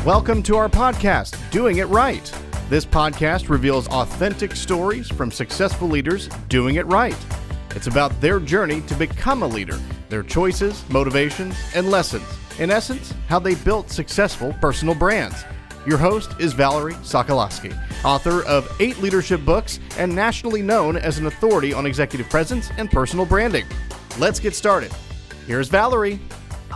Welcome to our podcast, Doing It Right. This podcast reveals authentic stories from successful leaders doing it right. It's about their journey to become a leader, their choices, motivations, and lessons. In essence, how they built successful personal brands. Your host is Valerie Sokolosky, author of 8 leadership books and nationally known as an authority on executive presence and personal branding. Let's get started. Here's Valerie.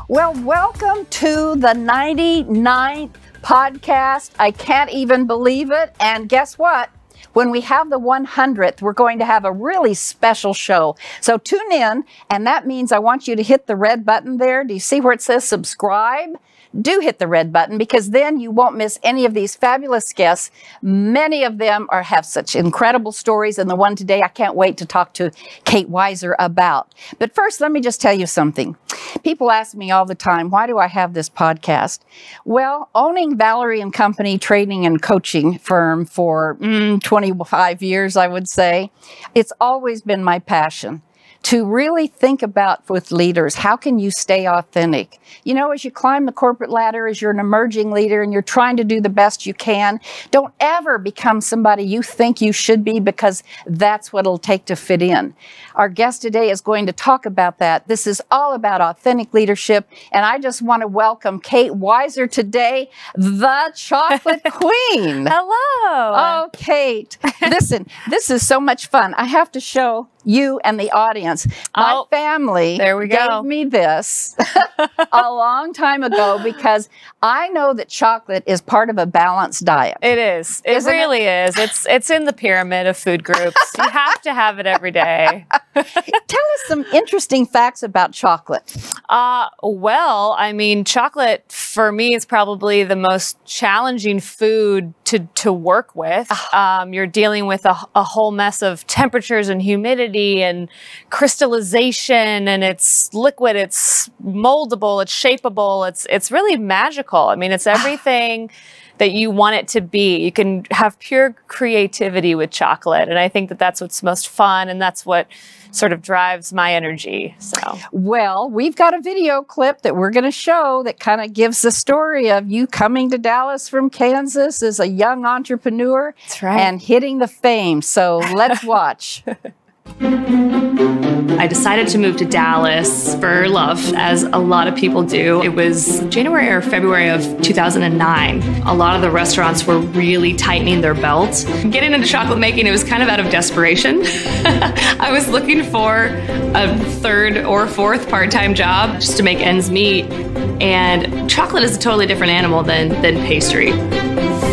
Well, welcome to the 99th podcast. I can't even believe it. And guess what? When we have the 100th, we're going to have a really special show. So tune in, and that means I want you to hit the red button there. Do you see where it says subscribe? Do hit the red button, because then you won't miss any of these fabulous guests. Many of them have such incredible stories, and the one today I can't wait to talk to Kate Weiser about. But first, let me just tell you something. People ask me all the time, why do I have this podcast? Well, owning Valerie and Company training and coaching firm for 25 years, I would say, it's always been my passion to really think about with leaders, how can you stay authentic? You know, as you climb the corporate ladder, as you're an emerging leader and you're trying to do the best you can, don't ever become somebody you think you should be, because that's what it'll take to fit in. Our guest today is going to talk about that. This is all about authentic leadership, and I just want to welcome Kate Weiser today, the chocolate queen. Hello. Oh, Kate. Listen, this is so much fun. I have to show you and the audience. My family gave me this a long time ago, because I know that chocolate is part of a balanced diet. It is. It really is. It's in the pyramid of food groups. You have to have it every day. Tell us some interesting facts about chocolate. Well, I mean, chocolate for me is probably the most challenging food to work with. You're dealing with a whole mess of temperatures and humidity and crystallization, and it's liquid, it's moldable, it's shapeable, it's really magical. I mean, it's everything that you want it to be. You can have pure creativity with chocolate, and I think that that's what's most fun, and that's what sort of drives my energy. So, well, we've got a video clip that we're going to show that kind of gives the story of you coming to Dallas from Kansas as a young entrepreneur. That's right. And hitting the fame. So let's watch. I decided to move to Dallas for love, as a lot of people do. It was January or February of 2009. A lot of the restaurants were really tightening their belts. Getting into chocolate making, it was kind of out of desperation. I was looking for a 3rd or 4th part-time job just to make ends meet. And chocolate is a totally different animal than pastry.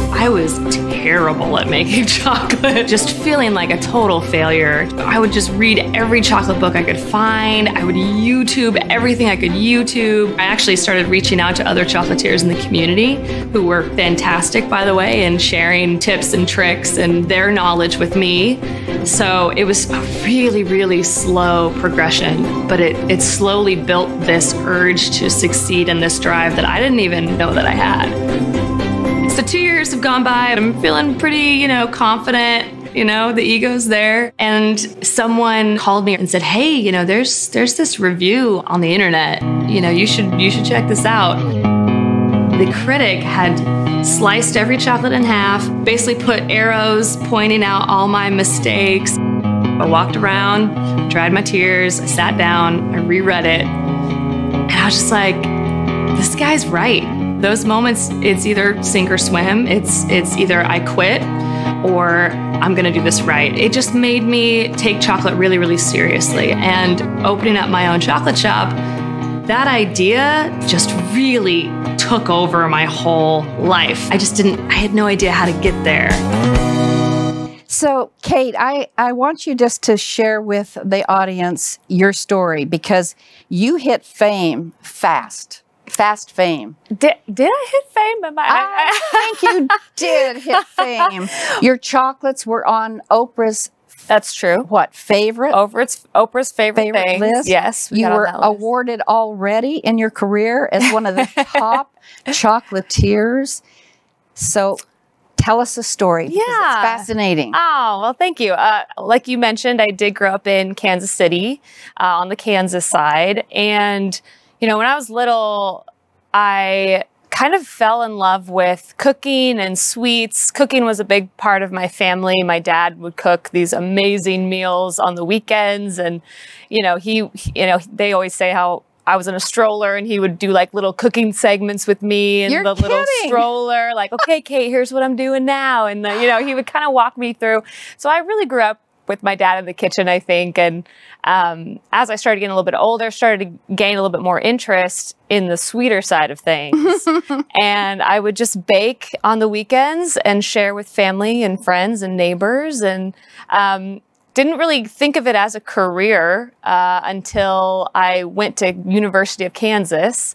I was terrible at making chocolate, just feeling like a total failure. I would just read every chocolate book I could find. I would YouTube everything I could YouTube. I actually started reaching out to other chocolatiers in the community, who were fantastic, by the way, and sharing tips and tricks and their knowledge with me. So it was a really, really slow progression, but it slowly built this urge to succeed and this drive that I didn't even know that I had. So 2 years have gone by, and I'm feeling pretty, confident, the ego's there. And someone called me and said, hey, there's this review on the internet. You should check this out. The critic had sliced every chocolate in half, basically put arrows pointing out all my mistakes. I walked around, dried my tears, I sat down, I reread it, and I was just like, this guy's right. Those moments, it's either sink or swim. It's either I quit or I'm gonna do this right. It just made me take chocolate really, really seriously. And opening up my own chocolate shop, that idea just really took over my whole life. I had no idea how to get there. So, Kate, I want you just to share with the audience your story, because you hit fame fast fame. Did I hit fame? I think you did hit fame. Your chocolates were on Oprah's. That's true. What, favorite? Oprah's favorite things. List. Yes. You were awarded already in your career as one of the top chocolatiers. So tell us a story. Yeah. It's fascinating. Oh, well, thank you. Like you mentioned, I did grow up in Kansas City on the Kansas side. And, when I was little, I kind of fell in love with cooking and sweets. Cooking was a big part of my family. My dad would cook these amazing meals on the weekends. And, they always say how I was in a stroller and he would do like little cooking segments with me and You're little kidding. stroller, like, okay, Kate, here's what I'm doing now. And, he would kind of walk me through. So I really grew up with my dad in the kitchen, I think. And as I started getting a little bit older, started to gain a little bit more interest in the sweeter side of things. And I would just bake on the weekends and share with family and friends and neighbors. And didn't really think of it as a career until I went to University of Kansas.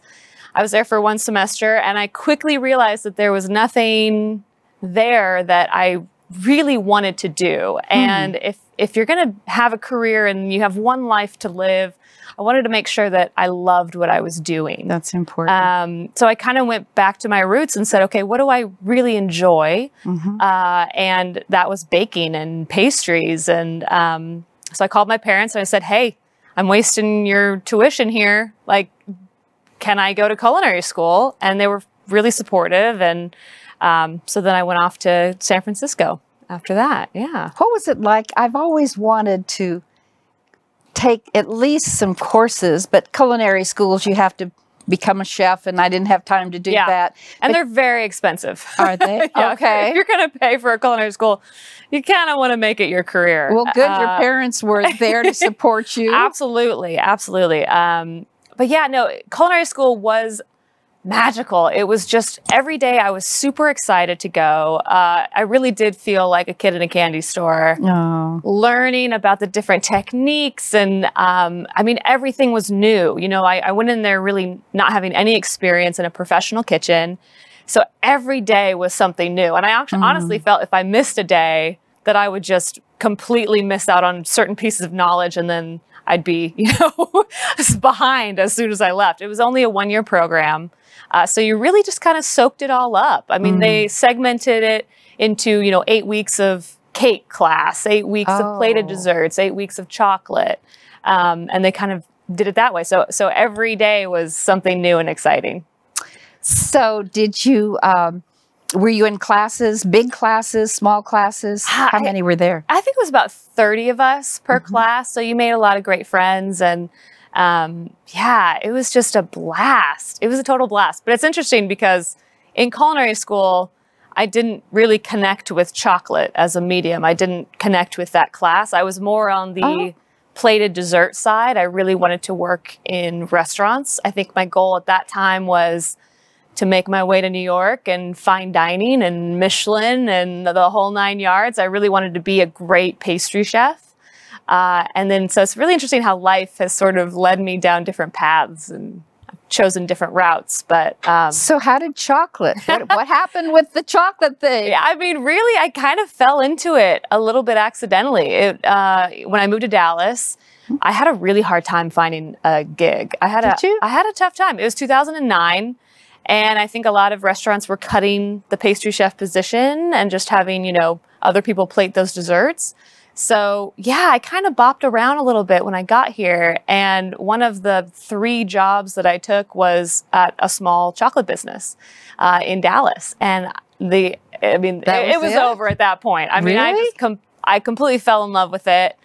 I was there for one semester, and I quickly realized that there was nothing there that I really wanted to do. And if you're going to have a career and you have one life to live, I wanted to make sure that I loved what I was doing. That's important. So I kind of went back to my roots and said, okay, what do I really enjoy? And that was baking and pastries. And so I called my parents and I said, hey, I'm wasting your tuition here. Like, can I go to culinary school? And they were really supportive. And so then I went off to San Francisco after that. Yeah. What was it like? I've always wanted to take at least some courses, but culinary schools, you have to become a chef, and I didn't have time to do that. And they're very expensive. Are they? Yeah, Okay. If you're going to pay for a culinary school, you kind of want to make it your career. Well, good. Your parents were there to support you. Absolutely. Absolutely. But yeah, no, culinary school was magical. It was just every day I was super excited to go. I really did feel like a kid in a candy store, learning about the different techniques. And I mean, everything was new. I went in there really not having any experience in a professional kitchen. So every day was something new. And I actually honestly felt if I missed a day that I would just completely miss out on certain pieces of knowledge, and then I'd be, behind as soon as I left. It was only a one-year program. So you really just kind of soaked it all up. I mean, they segmented it into, 8 weeks of cake class, 8 weeks of plated desserts, 8 weeks of chocolate. And they kind of did it that way. So every day was something new and exciting. So did you, were you in classes, big classes, small classes? How many were there? I think it was about 30 of us per class. So you made a lot of great friends, and it was just a blast. It was a total blast. But it's interesting because in culinary school, I didn't really connect with chocolate as a medium. I didn't connect with that class. I was more on the plated dessert side. I really wanted to work in restaurants. I think my goal at that time was to make my way to New York and fine dining and Michelin and the whole 9 yards. I really wanted to be a great pastry chef. So it's really interesting how life has sort of led me down different paths and I've chosen different routes. But so how did chocolate? What happened with the chocolate thing? Yeah, I mean, really, I kind of fell into it a little bit accidentally. When I moved to Dallas, I had a really hard time finding a gig. I had a tough time. It was 2009. And I think a lot of restaurants were cutting the pastry chef position and just having, other people plate those desserts. So yeah, I kind of bopped around a little bit when I got here. And one of the 3 jobs that I took was at a small chocolate business in Dallas. And it was over at that point. I mean, I completely fell in love with it.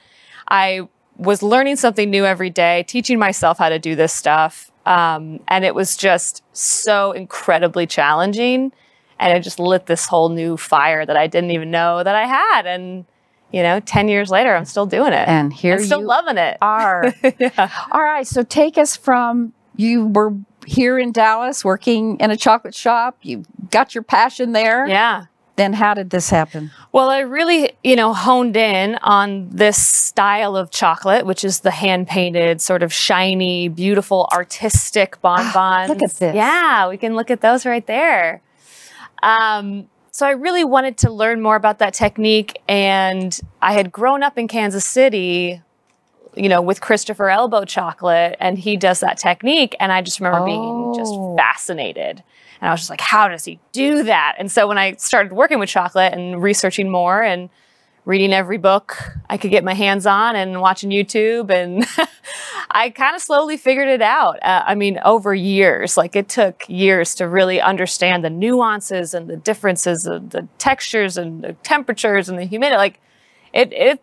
I was learning something new every day, teaching myself how to do this stuff. And it was just so incredibly challenging. And it just lit this whole new fire that I didn't even know that I had. And 10 years later, I'm still doing it. And here I'm still loving it. Are. Yeah. All right. So take us from, you were here in Dallas working in a chocolate shop. You got your passion there. Yeah. Then how did this happen? Well, I really, honed in on this style of chocolate, which is the hand-painted, sort of shiny, beautiful, artistic bonbons. Look at this. Yeah, we can look at those right there. So I really wanted to learn more about that technique, and I had grown up in Kansas City, with Christopher Elbow chocolate, and he does that technique, and I just remember being just fascinated. And I was just like, how does he do that? And so when I started working with chocolate and researching more and reading every book I could get my hands on and watching YouTube. And I kind of slowly figured it out. I mean, over years, like it took years to really understand the nuances and the differences of the textures and the temperatures and the humidity. Like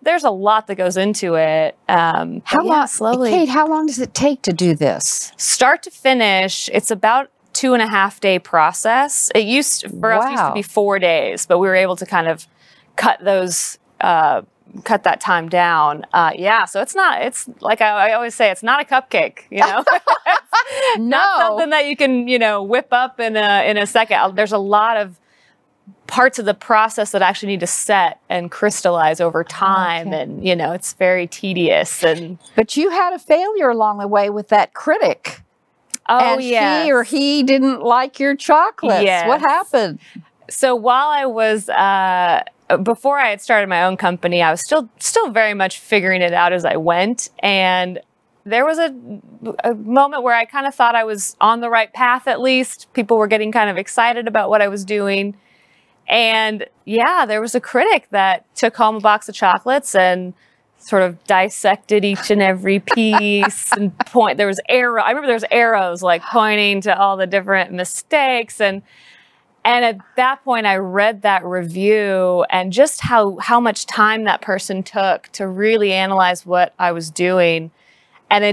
there's a lot that goes into it. How long, slowly. Kate, how long does it take to do this? Start to finish, it's about 2.5 day process. It used to be 4 days, but we were able to kind of cut that time down. So it's like I always say, it's not a cupcake, you know. Not something that you can, whip up in a second. There's a lot of parts of the process that actually need to set and crystallize over time. Okay. And, it's very tedious. But you had a failure along the way with that critic. Oh, and yes. she or he didn't like your chocolates. Yes. What happened? So while I was, before I had started my own company, I was still very much figuring it out as I went. And there was a moment where I kind of thought I was on the right path, at least. People were getting kind of excited about what I was doing. And there was a critic that took home a box of chocolates and sort of dissected each and every piece and there was I remember there was arrows like pointing to all the different mistakes. And at that point I read that review and just how much time that person took to really analyze what I was doing. And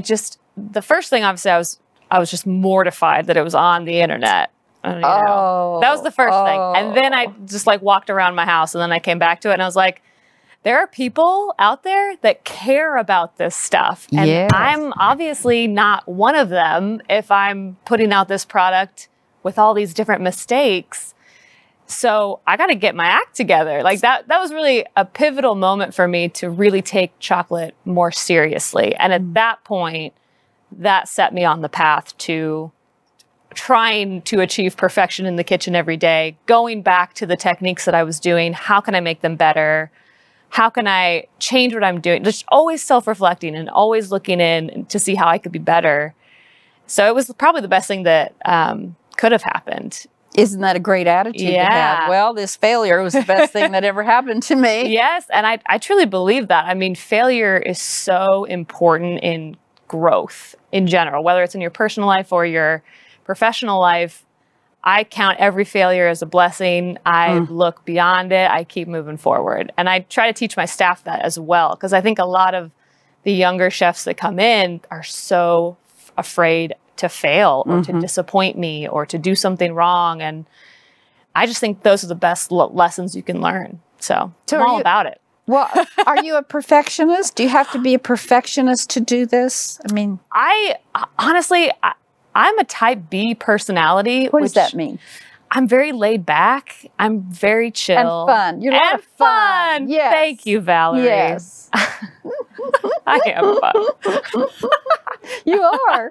the first thing, obviously, I was just mortified that it was on the internet. That was the first thing. And then I just walked around my house and then I came back to it and I was like, there are people out there that care about this stuff. And yes. I'm obviously not one of them if I'm putting out this product with all these different mistakes. So I got to get my act together. Like that was really a pivotal moment for me to really take chocolate more seriously. And at that point, that set me on the path to trying to achieve perfection in the kitchen every day, going back to the techniques that I was doing. How can I make them better? How can I change what I'm doing? Just always self-reflecting and always looking in to see how I could be better. So it was probably the best thing that could have happened. Isn't that a great attitude to have? Well, this failure was the best thing that ever happened to me. Yes, and I truly believe that. I mean, failure is so important in growth in general, whether it's in your personal life or your professional life. I count every failure as a blessing. I look beyond it. I keep moving forward. And I try to teach my staff that as well, because I think a lot of the younger chefs that come in are so afraid to fail or to disappoint me or to do something wrong. And I just think those are the best lessons you can learn. So I'm all about it. Well, are you a perfectionist? Do you have to be a perfectionist to do this? I mean, honestly, I'm a type B personality. What does that mean? I'm very laid back. I'm very chill. And fun. You're a lot of fun. Yes. Thank you, Valerie. Yes. I am fun. You are.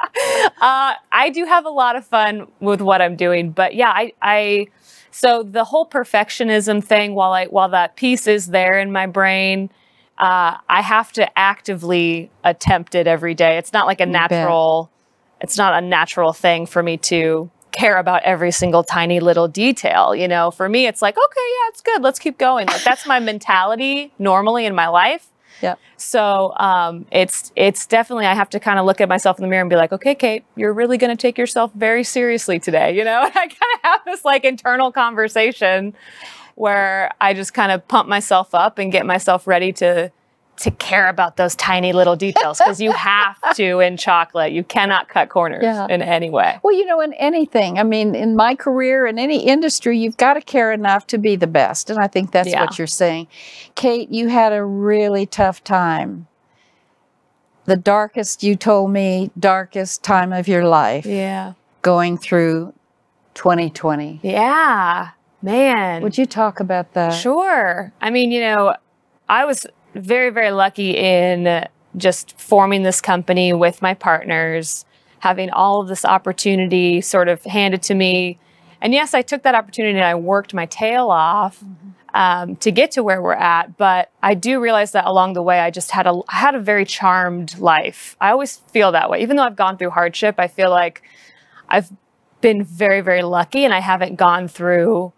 I do have a lot of fun with what I'm doing. But yeah, so the whole perfectionism thing, while that piece is there in my brain, I have to actively attempt it every day. It's not like it's not a natural thing for me to care about every single tiny little detail. For me, it's like, okay, yeah, it's good. Let's keep going. Like that's my mentality normally in my life. Yeah. So it's definitely, I have to kind of look at myself in the mirror and be like, okay, Kate, you're really going to take yourself very seriously today. And I kind of have this internal conversation where I just kind of pump myself up and get myself ready to care about those tiny little details, because you have to in chocolate. You cannot cut corners in any way. Well, in anything. I mean, in my career, in any industry, you've got to care enough to be the best. And I think that's what you're saying. Kate, you had a really tough time. The darkest, you told me, darkest time of your life. Yeah. Going through 2020. Yeah, man. Would you talk about that? Sure. I mean, I was very, very lucky in just forming this company with my partners, having all of this opportunity sort of handed to me. And yes, I took that opportunity and I worked my tail off to get to where we're at. But I do realize that along the way, I just had a very charmed life. I always feel that way. Even though I've gone through hardship, I feel like I've been very, very lucky and I haven't gone through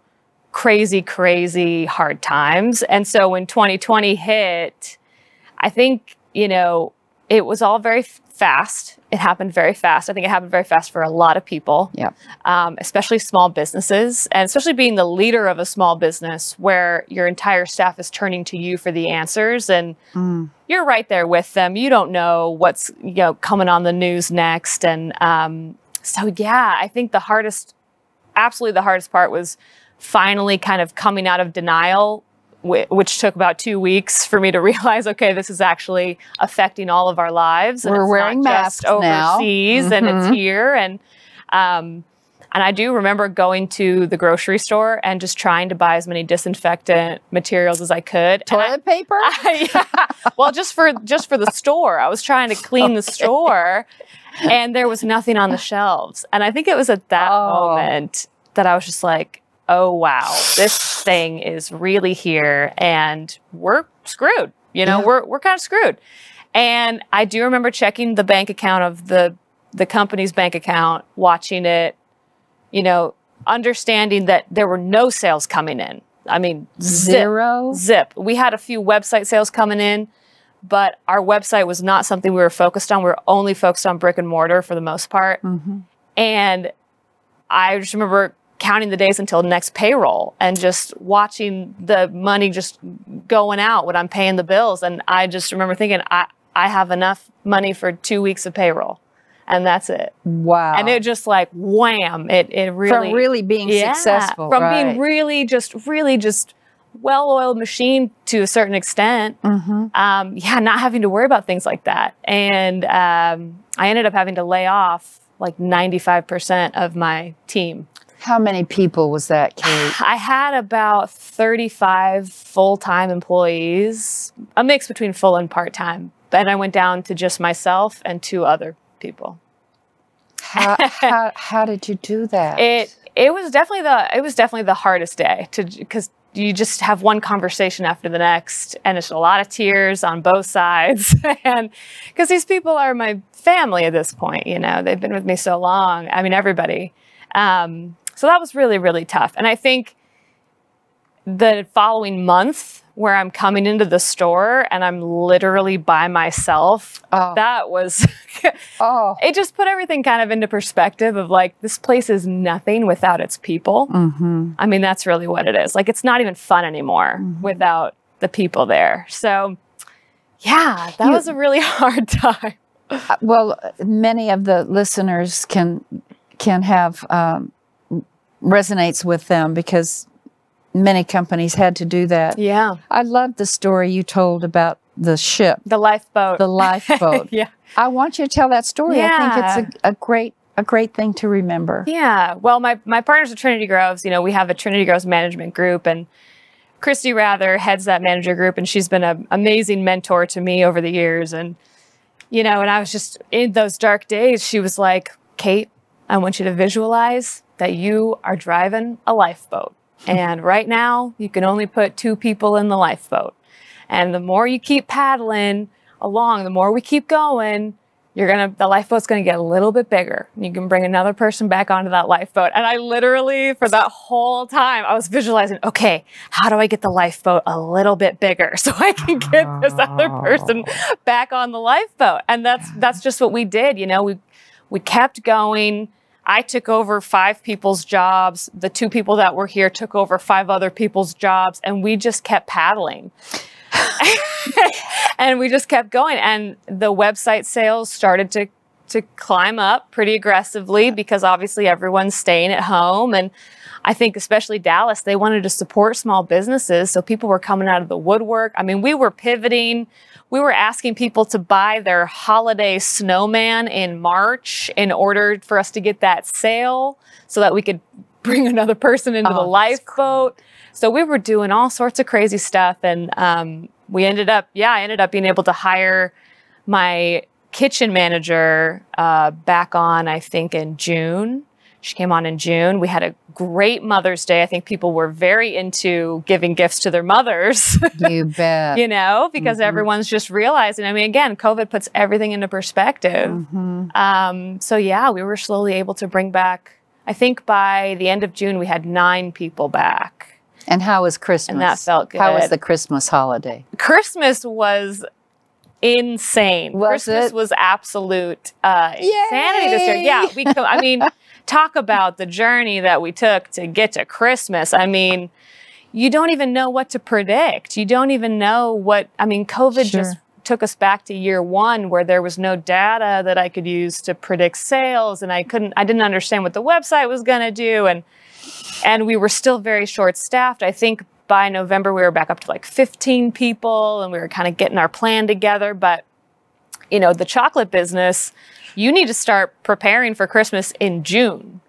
crazy, crazy hard times. And so when 2020 hit, I think, you know, it was all very fast. It happened very fast. I think it happened very fast for a lot of people, especially small businesses, and especially being the leader of a small business where your entire staff is turning to you for the answers, and you're right there with them. You don't know what's, you know, coming on the news next. And so, yeah, I think absolutely the hardest part was finally kind of coming out of denial, which took about 2 weeks for me to realize, okay, this is actually affecting all of our lives. And We're it's wearing not masks just overseas now. and it's here. And I do remember going to the grocery store and just trying to buy as many disinfectant materials as I could. Toilet paper? Yeah. Well, just for the store. I was trying to clean the store, and there was nothing on the shelves. And I think it was at that moment that I was just like, oh, wow, this thing is really here and we're screwed. You know, we're kind of screwed. And I do remember checking the bank account of the company's bank account, watching it, you know, understanding that there were no sales coming in. I mean, zip. We had a few website sales coming in, but our website was not something we were focused on. We were only focused on brick and mortar for the most part. And I just remember counting the days until next payroll and just watching the money just going out when I'm paying the bills. And I just remember thinking, I have enough money for 2 weeks of payroll, and that's it. Wow. And it just like, wham, it really. From really being successful. From being really just well-oiled machine to a certain extent. Not having to worry about things like that. And I ended up having to lay off like 95% of my team. How many people was that, Kate? I had about 35 full-time employees, a mix between full and part-time. Then I went down to just myself and 2 other people. How did you do that? It was definitely the hardest day, because you just have one conversation after the next, and it's a lot of tears on both sides. And because these people are my family at this point, you know, they've been with me so long. I mean, everybody. So that was really, really tough. And I think the following month, where I'm coming into the store and I'm literally by myself, that was, it just put everything kind of into perspective of like, this place is nothing without its people. I mean, that's really what it is. Like, it's not even fun anymore without the people there. So yeah, that was a really hard time. Well, many of the listeners can have, resonates with them, because many companies had to do that. Yeah. I love the story you told about the ship. The lifeboat. The lifeboat. Yeah. I want you to tell that story. Yeah. I think it's a great thing to remember. Yeah. Well, my partners at Trinity Groves, you know, we have a Trinity Groves management group, and Christy Rather heads that manager group, and she's been an amazing mentor to me over the years. And, you know, and I was just in those dark days, she was like, Kate, I want you to visualize that you are driving a lifeboat. And right now, you can only put 2 people in the lifeboat. And the more you keep paddling along, the more we keep going, the lifeboat's gonna get a little bit bigger. You can bring another person back onto that lifeboat. And I literally, for that whole time, I was visualizing, okay, how do I get the lifeboat a little bit bigger so I can get this other person back on the lifeboat? And that's just what we did. You know, we kept going. I took over 5 people's jobs. The 2 people that were here took over 5 other people's jobs, and we just kept paddling. And we just kept going. And the website sales started to climb up pretty aggressively, because obviously everyone's staying at home. And I think especially Dallas, they wanted to support small businesses. So people were coming out of the woodwork. I mean, we were pivoting. We were asking people to buy their holiday snowman in March in order for us to get that sale so that we could bring another person into the lifeboat. So we were doing all sorts of crazy stuff. And I ended up being able to hire my kitchen manager back on, I think, in June. She came on in June. We had a great Mother's Day. I think people were very into giving gifts to their mothers. You bet. You know, because everyone's just realizing, I mean, again, COVID puts everything into perspective. So yeah, we were slowly able to bring back, I think by the end of June, we had 9 people back. And how was Christmas? And that felt good. How was the Christmas holiday? Christmas was insane. Christmas was absolute insanity this year. Yeah, I mean, talk about the journey that we took to get to Christmas. I mean, you don't even know what to predict. You don't even know COVID just took us back to year one where there was no data that I could use to predict sales, and I didn't understand what the website was going to do, and we were still very short-staffed. I think by November we were back up to like 15 people, and we were kind of getting our plan together. But the chocolate business, you need to start preparing for Christmas in June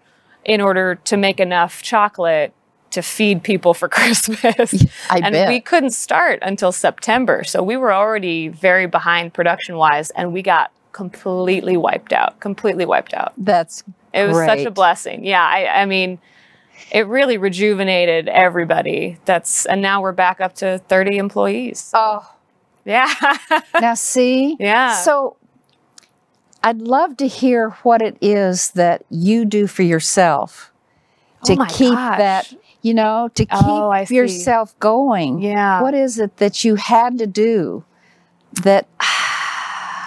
in order to make enough chocolate to feed people for Christmas. I bet. We couldn't start until September. So we were already very behind production-wise, and we got completely wiped out. It was such a blessing. Yeah, I mean, it really rejuvenated everybody. And now we're back up to 30 employees. Oh. Yeah. Now see? Yeah. So I'd love to hear what it is that you do for yourself to keep that, to keep yourself going. Yeah. What is it that you had to do that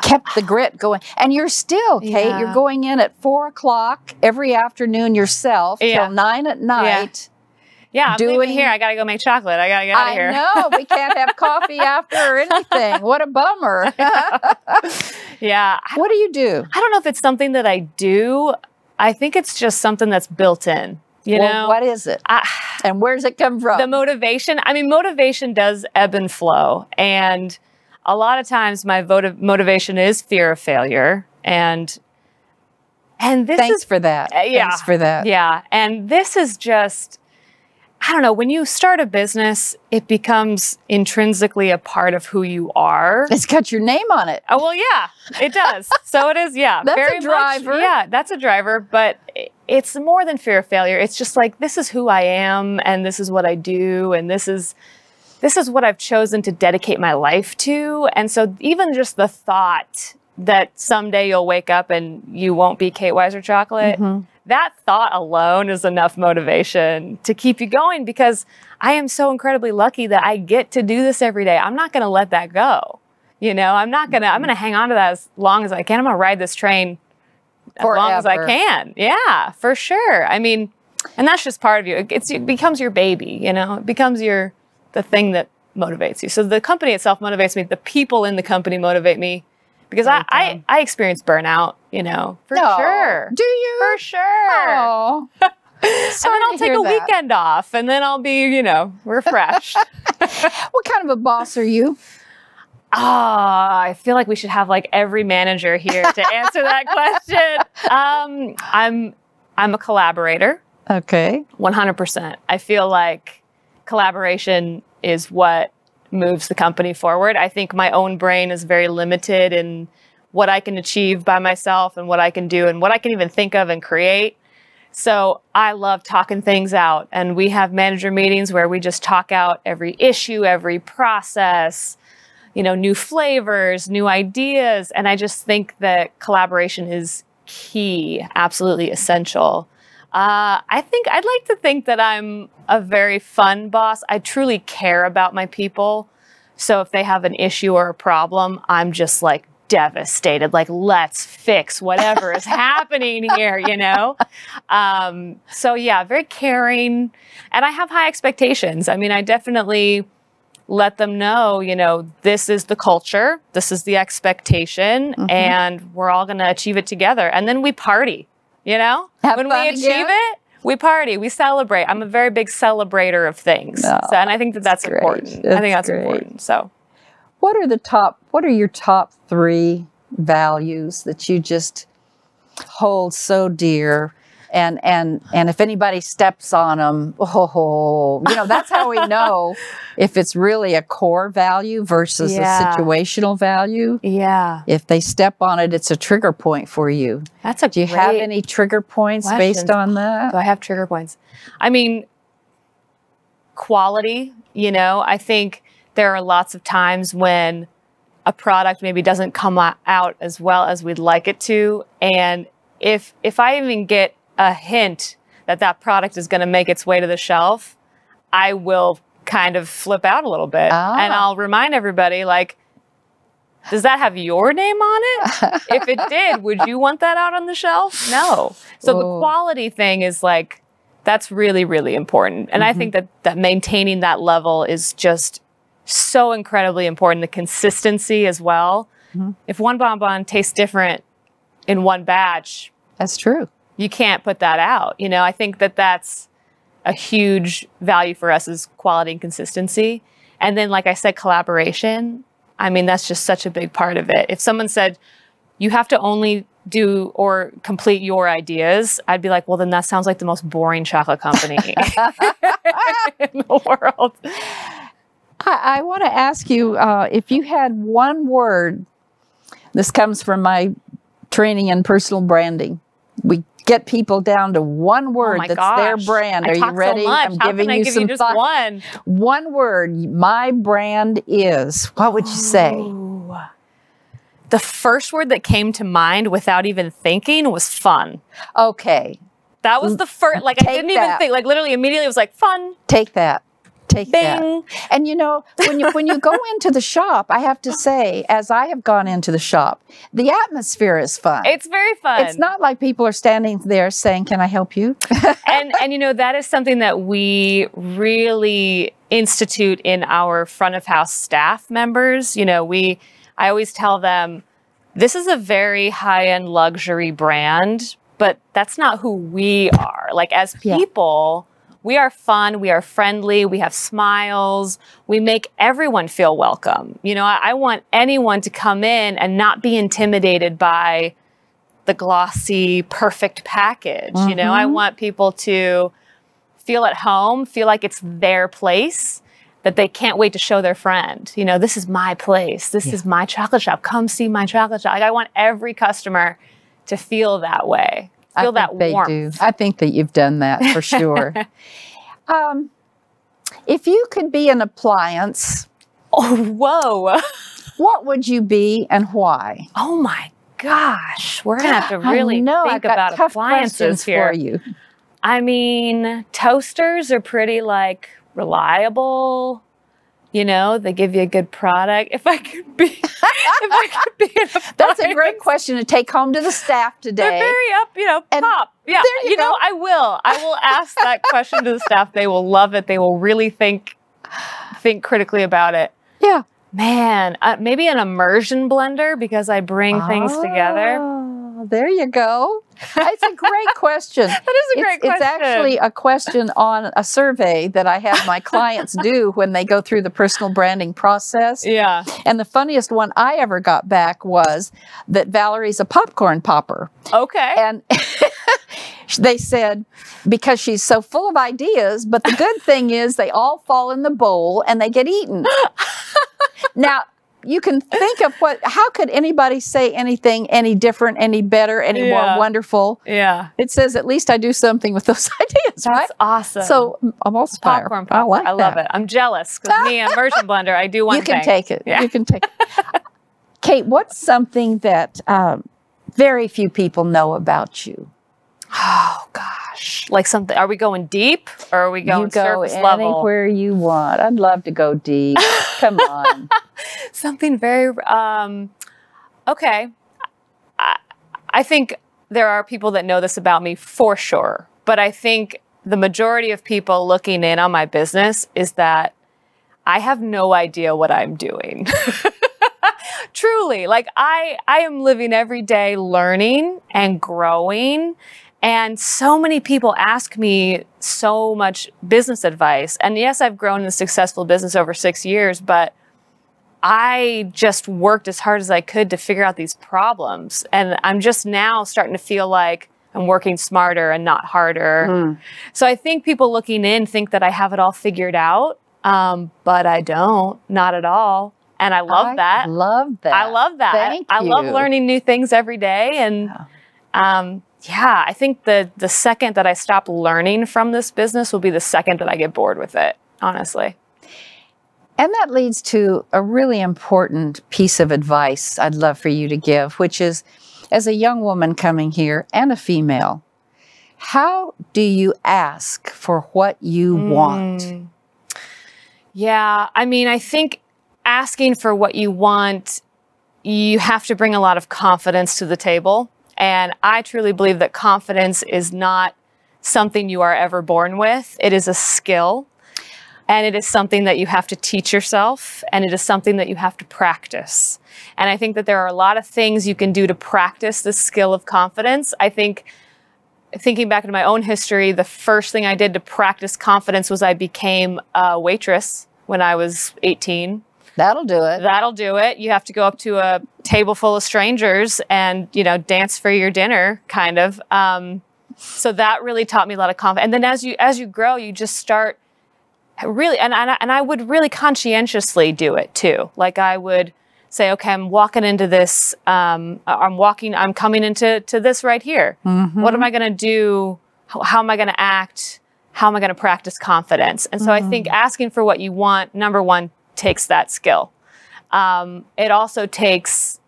kept the grit going? And you're still, Kate, you're going in at 4 o'clock every afternoon yourself till 9 at night. Yeah, I'm leaving here. I got to go make chocolate. I got to get out of here. I know. We can't have coffee after or anything. What a bummer. Yeah. What do you do? I don't know if it's something that I do. I think it's just something that's built in. You know? What is it? And where does it come from? The motivation. I mean, motivation does ebb and flow. And a lot of times my motivation is fear of failure. And this Thanks for that. Thanks for that. Yeah. And this is just, I don't know, when you start a business, it becomes intrinsically a part of who you are. It's got your name on it. Oh, well, yeah, it does. So it is, yeah. That's very a driver. Much, yeah, that's a driver. But it's more than fear of failure. It's just like, this is who I am, and this is what I do, and this is what I've chosen to dedicate my life to. And so even just the thought that someday you'll wake up and you won't be Kate Weiser Chocolate, that thought alone is enough motivation to keep you going, because I am so incredibly lucky that I get to do this every day. I'm not going to let that go. I'm going to hang on to that as long as I can. I'm going to ride this train as long as I can. Yeah, for sure. I mean, and that's just part of you. It becomes your baby, It becomes the thing that motivates you. So the company itself motivates me. The people in the company motivate me. Because I experience burnout, for sure. Do you? For sure. Oh. And then I'll take a weekend off, and then I'll be, refreshed. What kind of a boss are you? I feel like we should have like every manager here to answer that question. I'm a collaborator. Okay. 100%. I feel like collaboration is what moves the company forward. I think my own brain is very limited in what I can achieve by myself and what I can do and what I can even think of and create. So I love talking things out, and we have manager meetings where we just talk out every issue, every process, new flavors, new ideas. And I just think that collaboration is key, absolutely essential. I'd like to think that I'm a very fun boss. I truly care about my people. So if they have an issue or a problem, I'm just like devastated. Like, let's fix whatever is happening here, So yeah, very caring. And I have high expectations. I mean, I definitely let them know, this is the culture, this is the expectation, and we're all going to achieve it together. And then we party. When we achieve it, we party, we celebrate. I'm a very big celebrator of things. And I think that's important. I think that's important. So what are your top 3 values that you just hold so dear? And if anybody steps on them, that's how we know if it's really a core value versus a situational value. Yeah. If they step on it, it's a trigger point for you. Do you have any trigger points based on that? Do I have trigger points? I mean, quality, I think there are lots of times when a product maybe doesn't come out as well as we'd like it to. And if I even get a hint that product is going to make its way to the shelf, I will kind of flip out a little bit. And I'll remind everybody, like, does that have your name on it? If it did, would you want that out on the shelf? No. So the quality thing is like, that's really, really important. And I think that maintaining that level is just so incredibly important. The consistency as well. If one bonbon tastes different in one batch, that's true. You can't put that out. You know, I think that that's a huge value for us is quality and consistency. And then, like I said, collaboration. I mean, that's just such a big part of it. If someone said, you have to only do or complete your ideas, I'd be like, well, then that sounds like the most boring chocolate company in the world. I want to ask you, if you had one word, this comes from my training in personal branding. We get people down to one word that's their brand. Are you ready? So I'm giving you some just one. One word, my brand is. What would you say? The first word that came to mind without even thinking was fun. Okay. That was the first, like I didn't even think, like literally immediately it was like fun. Take that. Take Bing. that. And you know, when you go into the shop, I have to say, as I have gone into the shop, the atmosphere is fun. It's very fun. It's not like people are standing there saying, "Can I help you?" and you know, that is something that we really institute in our front of house staff members. You know, I always tell them, this is a very high-end luxury brand, but that's not who we are. Like as people, we are fun, we are friendly, we have smiles, we make everyone feel welcome. You know, I want anyone to come in and not be intimidated by the glossy, perfect package. You know, I want people to feel at home, feel like it's their place, that they can't wait to show their friend. You know, this is my place. This is my chocolate shop. Come see my chocolate shop. Like, I want every customer to feel that way. Feel that warmth. They do. I think that you've done that for sure. If you could be an appliance, what would you be and why? Oh my gosh, we're gonna have to really think about appliances here. For you. I mean, toasters are pretty like reliable. You know, they give you a good product. If I could be, That's a great question to take home to the staff today. They're very up, you know, pop. Yeah, you know, I will ask that question to the staff. They will love it. They will really think critically about it. Yeah. Man, maybe an immersion blender because I bring things together. There you go. It's a great question. That is a great question. It's actually a question on a survey that I have my clients do when they go through the personal branding process. Yeah. And the funniest one I ever got back was that Valerie's a popcorn popper. Okay. And they said, because she's so full of ideas, but the good thing is they all fall in the bowl and they get eaten. Now, you can think of how could anybody say anything any different, any better, any more wonderful? Yeah. It says, at least I do something with those ideas, right? That's awesome. So I'm all inspired. Popcorn popper. I love it. I'm jealous because me, immersion blender, I do one thing. You can take it. Yeah. You can take it. Kate, what's something that very few people know about you? Oh, gosh. Like something, are we going deep or are we going surface level? You go anywhere you want. I'd love to go deep. Come on. Something very, okay. I think there are people that know this about me for sure, but I think the majority of people looking in on my business is that I have no idea what I'm doing. Truly, like I am living every day learning and growing. And so many people ask me so much business advice. And yes, I've grown in a successful business over 6 years, but I just worked as hard as I could to figure out these problems. And I'm just now starting to feel like I'm working smarter and not harder. So I think people looking in think that I have it all figured out, but I don't, not at all. And I love that. I love that. I love that. Thank I you. love learning new things every day. And yeah, I think the second that I stop learning from this business will be the second that I get bored with it, honestly. And that leads to a really important piece of advice I'd love for you to give, which is, as a young woman coming here and a female, how do you ask for what you want? Yeah, I mean, I think asking for what you want, you have to bring a lot of confidence to the table. And I truly believe that confidence is not something you are ever born with. It is a skill. And it is something that you have to teach yourself, and it is something that you have to practice. And I think that there are a lot of things you can do to practice the skill of confidence. I think, thinking back into my own history, the first thing I did to practice confidence was I became a waitress when I was 18. That'll do it. That'll do it. You have to go up to a table full of strangers and, you know, dance for your dinner, kind of. So that really taught me a lot of confidence. And then as you grow, you just start really, and I would really conscientiously do it too. Like I would say, okay, I'm walking into this, I'm coming into this right here. Mm-hmm. What am I going to do? How am I going to act? How am I going to practice confidence? And so I think asking for what you want, number one, takes that skill. It also takes,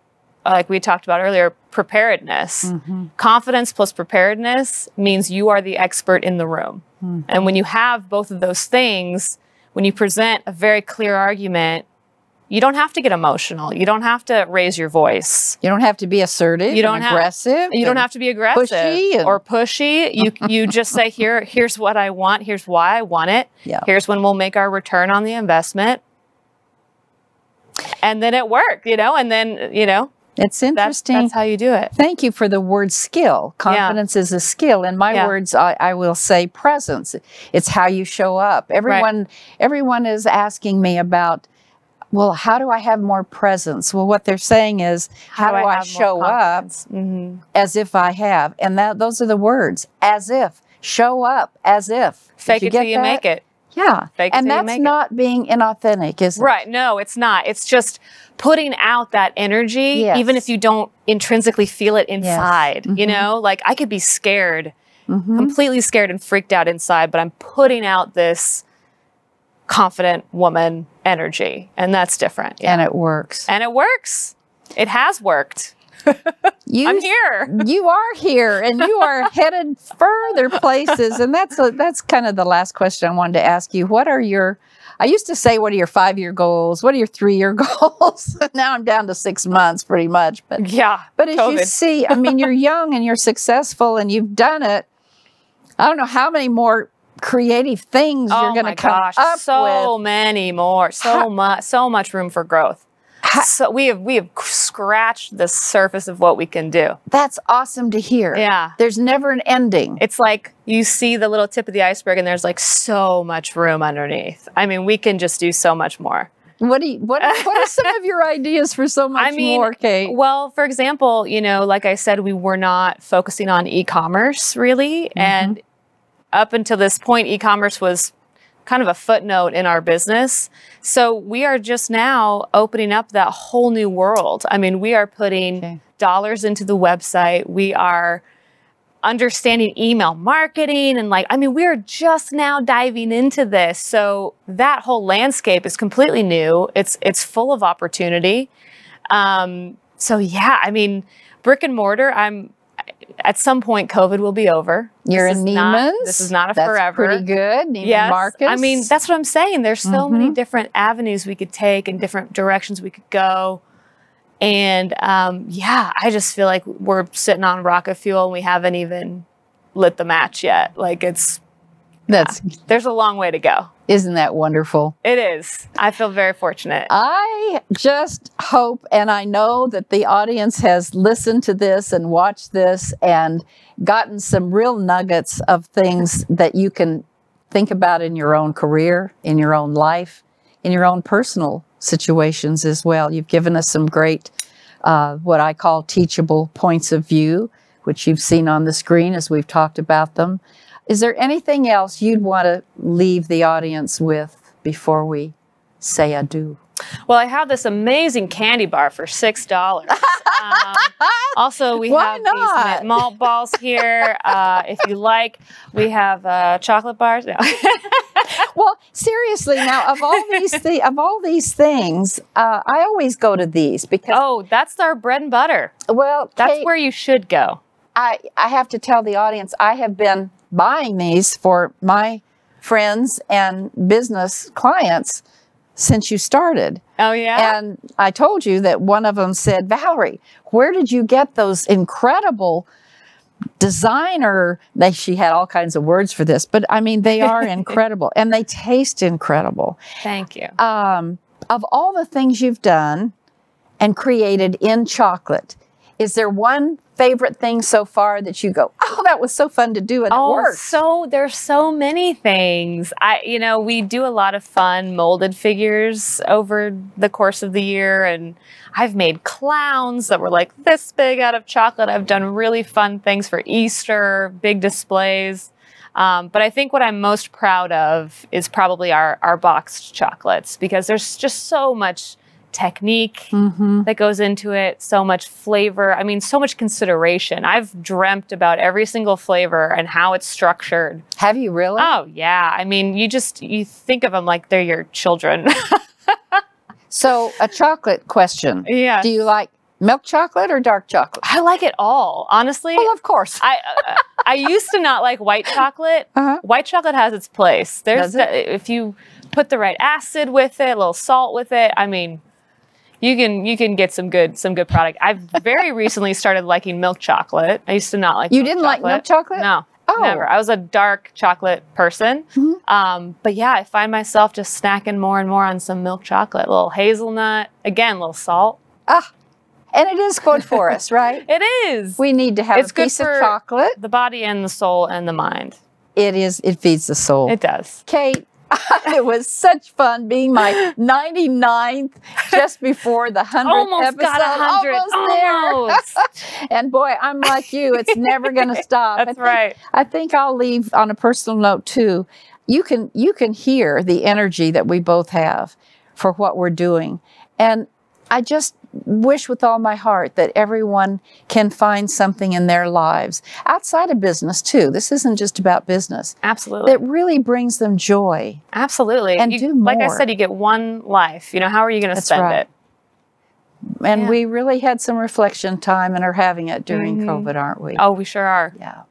like we talked about earlier, preparedness. Mm-hmm. Confidence plus preparedness means you are the expert in the room. Mm-hmm. And when you have both of those things, when you present a very clear argument, you don't have to get emotional. You don't have to raise your voice. You don't have to be assertive. You don't aggressive. You don't have to be aggressive or pushy. You just say, here's what I want. Here's why I want it. Yeah. Here's when we'll make our return on the investment. And then it worked, you know, and then, you know. It's interesting. That's how you do it. Thank you for the word skill. Confidence is a skill. In my words, I will say presence. It's how you show up. Everyone is asking me about, well, how do I have more presence? Well, what they're saying is, how do I show up as if I have? And those are the words, as if. Show up as if. Fake it till you make it. Yeah. And that's not being inauthentic, is it? Right. No, it's not. It's just putting out that energy, even if you don't intrinsically feel it inside. Yes. You know, like I could be scared, completely scared and freaked out inside, but I'm putting out this confident woman energy. And that's different. Yeah. And it works. And it works. It has worked. I'm here. You are here, and you are headed further places. And that's kind of the last question I wanted to ask you. I used to say, what are your 5-year goals? What are your 3-year goals? Now I'm down to 6 months pretty much. But as you see, I mean, you're young and you're successful and you've done it. I don't know how many more creative things you're going to come up with. So many more. So much room for growth. So we have scratched the surface of what we can do. That's awesome to hear. Yeah. There's never an ending. It's like you see the little tip of the iceberg and there's like so much room underneath. I mean, we can just do so much more. What are some of your ideas for so much more, Kate? Well, for example, you know, like I said, we were not focusing on e-commerce really. And up until this point, e-commerce was kind of a footnote in our business. So we are just now opening up that whole new world. I mean, we are putting dollars into the website. We are understanding email marketing and we are just now diving into this. So that whole landscape is completely new. It's full of opportunity. So yeah, I mean, brick and mortar, at some point, COVID will be over. You're in Neiman's. This is not forever. That's pretty good. Neiman Marcus. I mean, that's what I'm saying. There's so many different avenues we could take and different directions we could go. And I just feel like we're sitting on rocket fuel and we haven't even lit the match yet. Like there's a long way to go. Isn't that wonderful? It is. I feel very fortunate. I just hope, and I know that the audience has listened to this and watched this and gotten some real nuggets of things that you can think about in your own career, in your own life, in your own personal situations as well. You've given us some great, what I call teachable points of view, which you've seen on the screen as we've talked about them. Is there anything else you'd want to leave the audience with before we say adieu? Well, I have this amazing candy bar for $6. Also, we have these malt balls here. If you like, we have chocolate bars. No. Well, seriously, now of all these things, I always go to these because that's our bread and butter. Well, that's Kate, where you should go. I have to tell the audience I have been buying these for my friends and business clients since you started. Oh, yeah? And I told you that one of them said, Valerie, where did you get those incredible designer, she had all kinds of words for this, but I mean, they are incredible and they taste incredible. Thank you. Of all the things you've done and created in chocolate, is there one favorite thing so far that you go, oh, that was so fun to do and it worked? So there's so many things. We do a lot of fun molded figures over the course of the year, and I've made clowns that were like this big out of chocolate. I've done really fun things for Easter, big displays. But I think what I'm most proud of is probably our boxed chocolates, because there's just so much technique that goes into it, so much flavor. I mean, so much consideration. I've dreamt about every single flavor and how it's structured. Have you really? Oh, yeah. I mean, you think of them like they're your children. So, a chocolate question. Yeah. Do you like milk chocolate or dark chocolate? I like it all, honestly. Well, of course. I used to not like white chocolate. White chocolate has its place. If you put the right acid with it, a little salt with it, I mean, you can get some good product. I've very recently started liking milk chocolate. I used to not like. You didn't like milk chocolate? No, oh. Never. I was a dark chocolate person. But yeah, I find myself just snacking more and more on some milk chocolate. A little hazelnut, again, a little salt. And it is good for us, right? It is. We need to have a piece of chocolate. The body and the soul and the mind. It is. It feeds the soul. It does. Kate, it was such fun being my 99th, just before the 100th Almost episode. got 100. Almost there. And boy, I'm like you. It's never going to stop. That's right. I think I'll leave on a personal note too. You can hear the energy that we both have for what we're doing. And I just wish with all my heart that everyone can find something in their lives, outside of business too. This isn't just about business. Absolutely. That really brings them joy. Absolutely. And do more. Like I said, you get one life. How are you going to spend it? And we really had some reflection time and are having it during COVID, aren't we? Oh, we sure are. Yeah.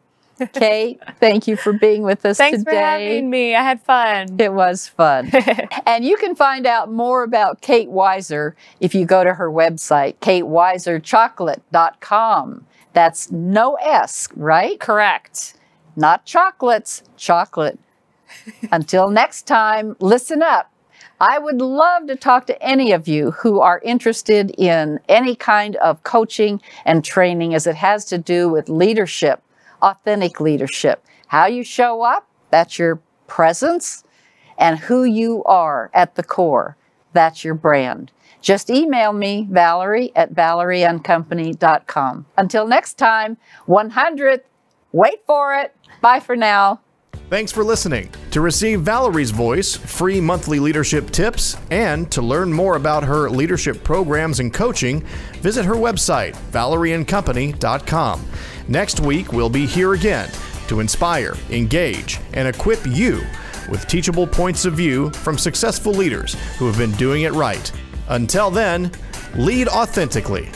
Kate, thank you for being with us today. Thanks for having me. I had fun. It was fun. And you can find out more about Kate Weiser if you go to her website, kateweiserchocolate.com. That's no S, right? Correct. Not chocolates, chocolate. Until next time, listen up. I would love to talk to any of you who are interested in any kind of coaching and training as it has to do with leadership. Authentic leadership. How you show up, that's your presence, and who you are at the core, that's your brand. Just email me, Valerie at valerieandcompany.com. Until next time, 100th, wait for it. Bye for now. Thanks for listening. To receive Valerie's voice, free monthly leadership tips, and to learn more about her leadership programs and coaching, visit her website, valerieandcompany.com. Next week, we'll be here again to inspire, engage, and equip you with teachable points of view from successful leaders who have been doing it right. Until then, lead authentically.